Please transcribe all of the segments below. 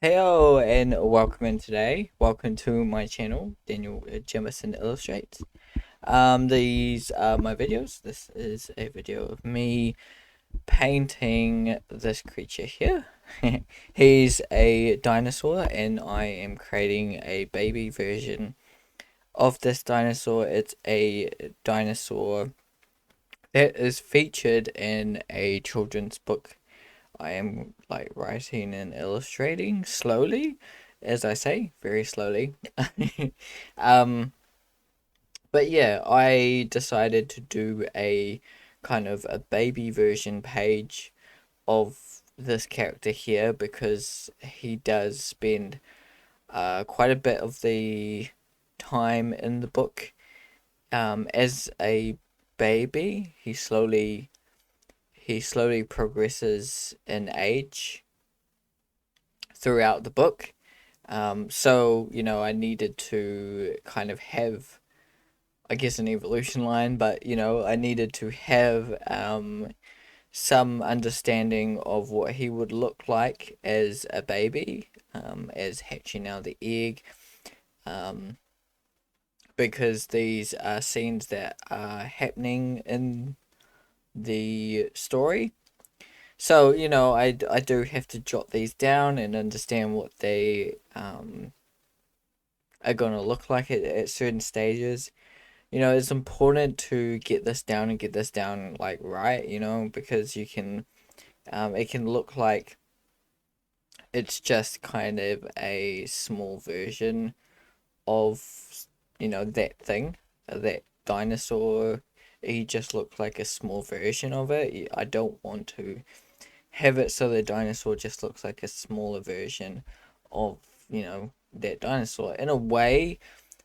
Heyo and welcome in today. Welcome to my channel, Daniel Jemison Illustrates. These are my videos. This is a video of me painting this creature here. He's a dinosaur and I am creating a baby version of this dinosaur. It's a dinosaur that is featured in a children's book. I am like writing and illustrating slowly, as I say, very slowly. um, but yeah, I decided to do a kind of a baby version page of this character here because he does spend quite a bit of the time in the book as a baby. He slowly progresses in age throughout the book. So, I needed to kind of have, I guess, an evolution line, but, I needed to have some understanding of what he would look like as a baby, as hatching out of the egg, um, because these are scenes that are happening in the story. So, I do have to jot these down and understand what they are going to look like at certain stages. It's important to get this down and get this down like right, because it can look like it's just kind of a small version of, that thing, that dinosaur. He just looked like a small version of it. I don't want to have it so the dinosaur just looks like a smaller version of, that dinosaur. In a way,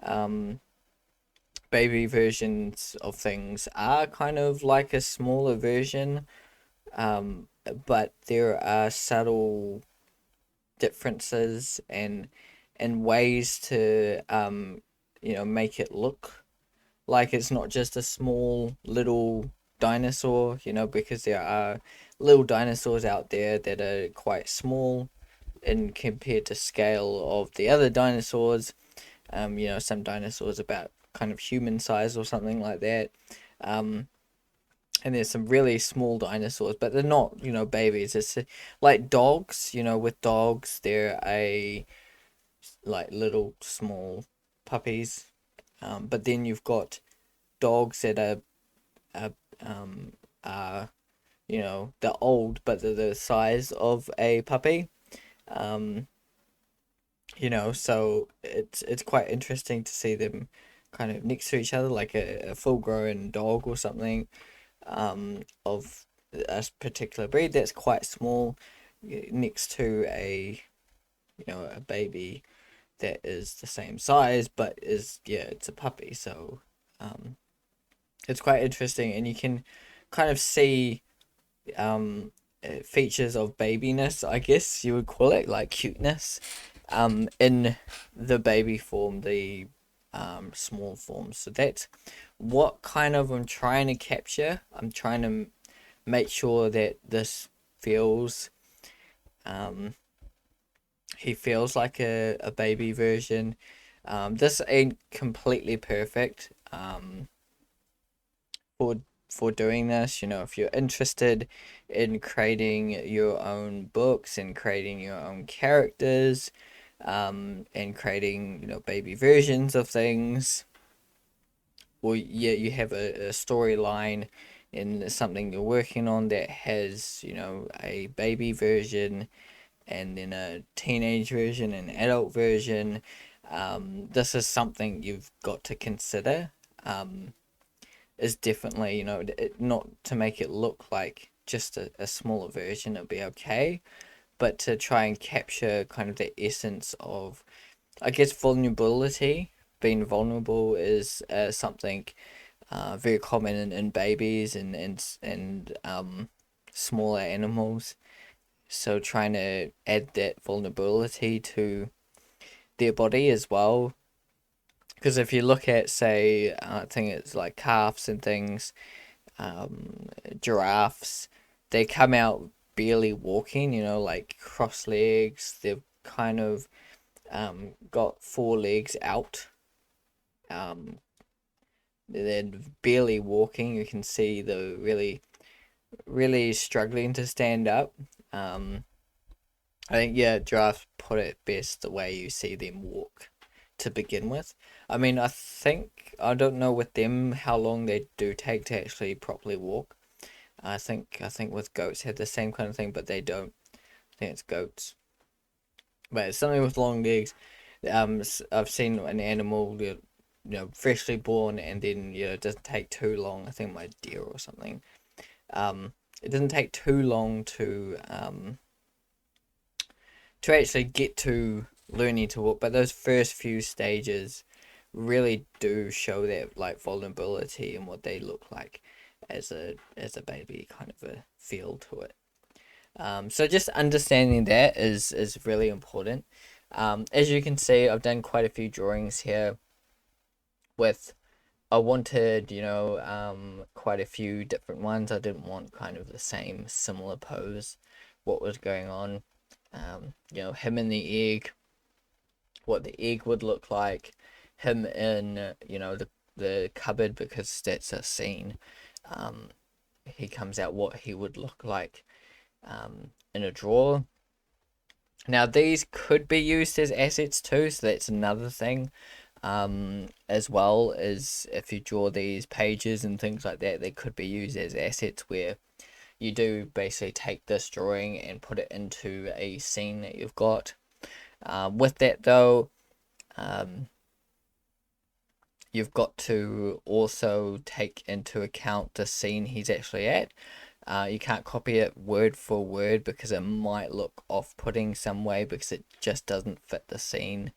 um, baby versions of things are kind of like a smaller version, but there are subtle differences and ways to make it look like it's not just a small little dinosaur, because there are little dinosaurs out there that are quite small in compared to scale of the other dinosaurs. Some dinosaurs about kind of human size or something like that. Um, and there's some really small dinosaurs, but they're not, babies. It's like dogs, with dogs, they're like little small puppies. But then you've got dogs that are, um, are they're old, but they're the size of a puppy. Um, so it's quite interesting to see them kind of next to each other, like a full grown dog or something, of a particular breed that's quite small, next to a baby that is the same size, but it's a puppy. So, um, it's quite interesting, and you can kind of see features of babiness, I guess you would call it, like cuteness, in the baby form, the small form. So that's what kind of I'm trying to capture. I'm trying to make sure that this feels, um, he feels like a baby version. This ain't completely perfect. For for doing this. If you're interested in creating your own books and creating your own characters, and creating baby versions of things, or yeah, you have a storyline and something you're working on that has a baby version and then a teenage version and adult version. This is something you've got to consider. Is definitely, not to make it look like just a smaller version, it'll be okay, but to try and capture kind of the essence of, I guess, vulnerability. Being vulnerable is something very common in babies and smaller animals. So trying to add that vulnerability to their body as well. Because if you look at, say, I think it's like calves and things, giraffes, they come out barely walking, like cross legs. They've kind of got four legs out. Um, they're barely walking. You can see they're really struggling to stand up. Um, I think yeah, Giraffe put it best the way you see them walk to begin with. I mean, I don't know with them how long they do take to actually properly walk. I think with goats had the same kind of thing, but they don't. I think it's goats, but it's something with long legs. I've seen an animal, freshly born, and then it doesn't take too long. I think my deer or something. It doesn't take too long to actually get to learning to walk, but those first few stages really do show that like vulnerability and what they look like as a baby, kind of a feel to it. So just understanding that is really important. As you can see, I've done quite a few drawings here with I wanted, quite a few different ones. I didn't want kind of the same similar pose, what was going on. Him in the egg, what the egg would look like, him in, the cupboard because that's a scene. Um, he comes out what he would look like in a drawer. Now these could be used as assets too, so that's another thing. As well as if you draw these pages and things like that, they could be used as assets where you do basically take this drawing and put it into a scene that you've got. With that though, you've got to also take into account the scene he's actually at. You can't copy it word for word because it might look off-putting some way because it just doesn't fit the scene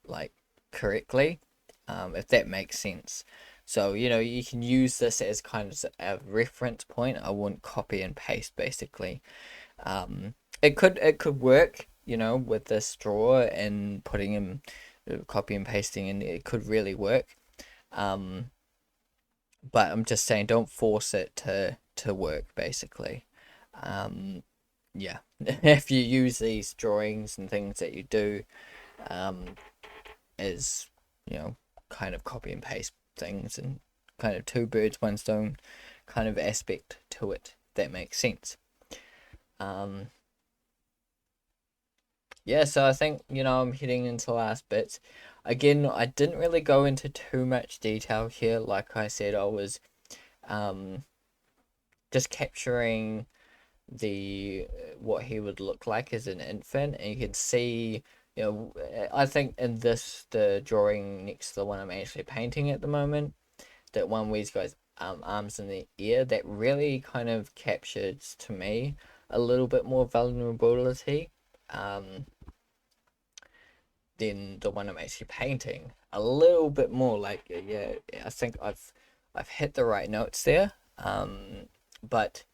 like correctly, if that makes sense. So you can use this as kind of a reference point. I wouldn't copy and paste basically. It could work, with this drawer and putting him copy and pasting, and it could really work. But I'm just saying, don't force it to work basically. Yeah, if you use these drawings and things that you do, as kind of copy and paste things and kind of two birds, one stone kind of aspect to it, that makes sense. Yeah, so I think, I'm heading into the last bits. Again, I didn't really go into too much detail here. Like I said, I was um, just capturing the what he would look like as an infant, and you can see, I think in the drawing next to the one I'm actually painting at the moment, that one where he's got his arms in the air, that really kind of captures to me a little bit more vulnerability. Than the one I'm actually painting. A little bit more, like, yeah, I think I've hit the right notes there. But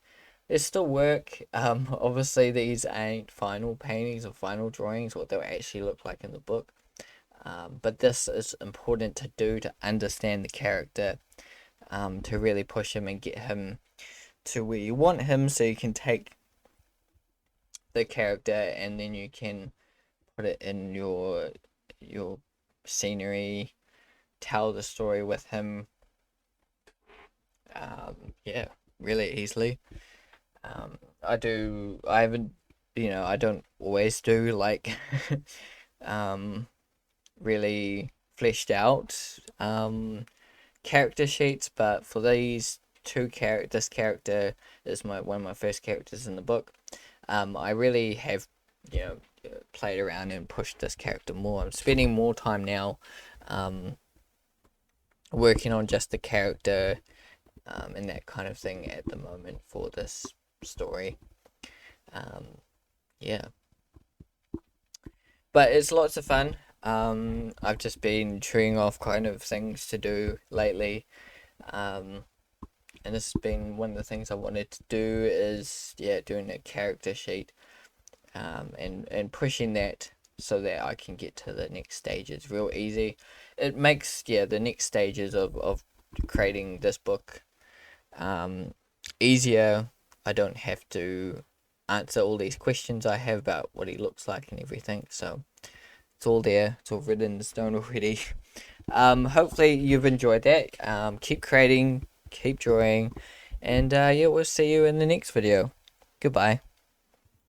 there's still work. Obviously these ain't final paintings or final drawings, what they'll actually look like in the book. But this is important to do to understand the character, to really push him and get him to where you want him, so you can take the character and then you can put it in your scenery, tell the story with him. Yeah, really easily. I haven't, I don't always do like really fleshed out character sheets, but for these this character is one of my first characters in the book. I really have, you know, played around and pushed this character more. I'm spending more time now, working on just the character, and that kind of thing at the moment for this story. Yeah, but it's lots of fun. I've just been treeing off kind of things to do lately. Um, and this has been one of the things I wanted to do is, yeah, doing a character sheet, and pushing that so that I can get to the next stages real easy. It makes, yeah, the next stages of creating this book easier. I don't have to answer all these questions I have about what he looks like and everything. So it's all there. It's all written in stone already. Hopefully you've enjoyed that. Keep creating, keep drawing, and yeah, we'll see you in the next video. Goodbye.